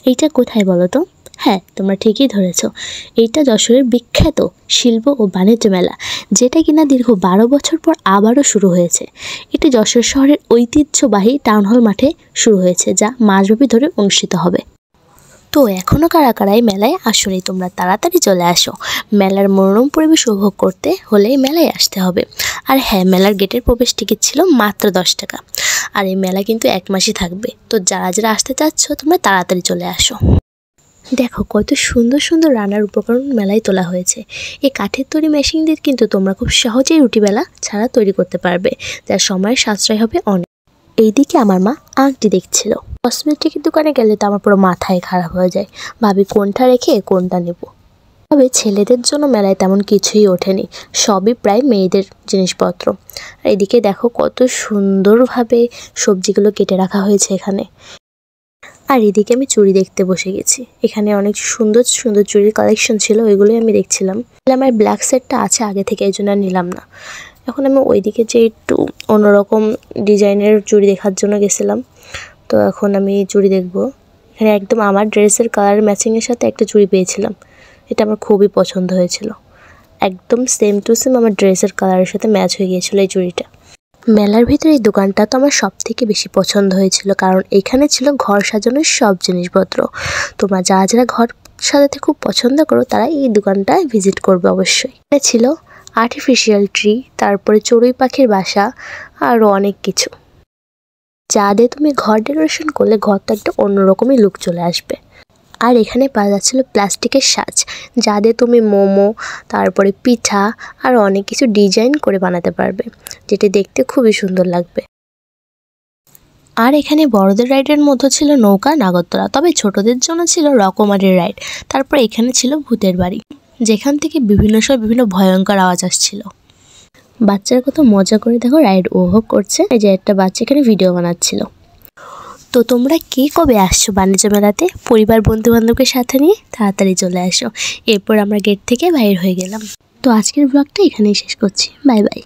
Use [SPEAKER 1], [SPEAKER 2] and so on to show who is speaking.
[SPEAKER 1] এইটা কোথায় বলো তো? হ্যাঁ, তোমরা ঠিকই ধরেছ, এইটা যশোরের বিখ্যাত শিল্প ও বাণিজ্য মেলা, যেটা কিনা দীর্ঘ 12 বছর পর আবারও শুরু হয়েছে। এটি যশোর শহরের ঐতিহ্যবাহী টাউন হল মাঠে শুরু হয়েছে, যা মাসব্যাপী ধরে অনুষ্ঠিত হবে। তো এখনও কারা কারা এই মেলায় আসলে তোমরা তাড়াতাড়ি চলে আসো। মেলার মনোরম পরিবেশ উপভোগ করতে হলে মেলায় আসতে হবে। আর হ্যাঁ, মেলার গেটের প্রবেশ টিকিট ছিল মাত্র 10 টাকা। আর এই মেলা কিন্তু 1 মাসই থাকবে। তো যারা যারা আসতে চাচ্ছ তোমরা তাড়াতাড়ি চলে আসো। দেখো কত সুন্দর সুন্দর রান্নার উপকরণ মেলায় তোলা হয়েছে। এই কাঠের তৈরি মেশিন দিয়ে কিন্তু তোমরা খুব সহজেই রুটি বেলা ছাড়া তৈরি করতে পারবে, যার সময়ের সাশ্রয় হবে অনেক। এইদিকে আমার মা আংটি দেখছিল। কসমেটিকের দোকানে গেলে তো আমার পুরো মাথায় খারাপ হয়ে যায়, ভাবি কোনটা রেখে কোনটা নেব। তবে ছেলেদের জন্য মেলায় তেমন কিছুই ওঠেনি, সবই প্রায় মেয়েদের জিনিসপত্র। আর এদিকে দেখো কত সুন্দরভাবে সবজিগুলো কেটে রাখা হয়েছে এখানে। আর এদিকে আমি চুড়ি দেখতে বসে গেছি। এখানে অনেক সুন্দর সুন্দর চুড়ির কালেকশন ছিল, ওইগুলোই আমি দেখছিলাম। আমার ব্ল্যাক সেটটা আছে আগে থেকে, এই জন্য নিলাম না। এখন আমি ওইদিকে যে একটু অন্যরকম ডিজাইনের চুড়ি দেখার জন্য গেছিলাম। তো এখন আমি চুড়ি দেখব। এখানে একদম আমার ড্রেসের কালার ম্যাচিংয়ের সাথে একটা চুড়ি পেয়েছিলাম, এটা আমার খুবই পছন্দ হয়েছিল। একদম সেম টু সেম আমার ড্রেসের কালারের সাথে ম্যাচ হয়ে গিয়েছিলো এই চুড়িটা। মেলার ভিতরে এই দোকানটা তো আমার সব থেকে বেশি পছন্দ হয়েছিল, কারণ এখানে ছিল ঘর সাজানোর সব জিনিসপত্র। তোমরা যারা যারা ঘর সাজাতে খুব পছন্দ করো তারা এই দোকানটায় ভিজিট করবে অবশ্যই। এখানে ছিল আর্টিফিশিয়াল ট্রি, তারপরে চড়ুই পাখির বাসা, আরও অনেক কিছু, যা দিয়ে তুমি ঘর ডেকোরেশন করলে ঘরটা একটা অন্যরকমই লুক চলে আসবে। আর এখানে পাওয়া যাচ্ছিলো প্লাস্টিকের সাজ, যা দিয়ে তুমি মোমো, তারপরে পিঠা আর অনেক কিছু ডিজাইন করে বানাতে পারবে, যেটি দেখতে খুবই সুন্দর লাগবে। আর এখানে বড়দের রাইডের মধ্যে ছিল নৌকা, নাগরদোলা, তবে ছোটদের জন্য ছিল রকমারির রাইড। তারপর এখানে ছিল ভূতের বাড়ি, যেখান থেকে বিভিন্ন সময় বিভিন্ন ভয়ঙ্কর আওয়াজ আসছিল। বাচ্চারা কত মজা করে দেখো রাইড উপভোগ করছে। এই যে একটা বাচ্চা এখানে ভিডিও বানাচ্ছিল। তো তোমরা কে কবে আসছো বাণিজ্য মেলাতে? পরিবার বন্ধু বান্ধবকে সাথে নিয়ে তাড়াতাড়ি চলে আসো। এরপর আমরা গেট থেকে বাইর হয়ে গেলাম। তো আজকের ব্লগটা এখানেই শেষ করছি। Bye bye.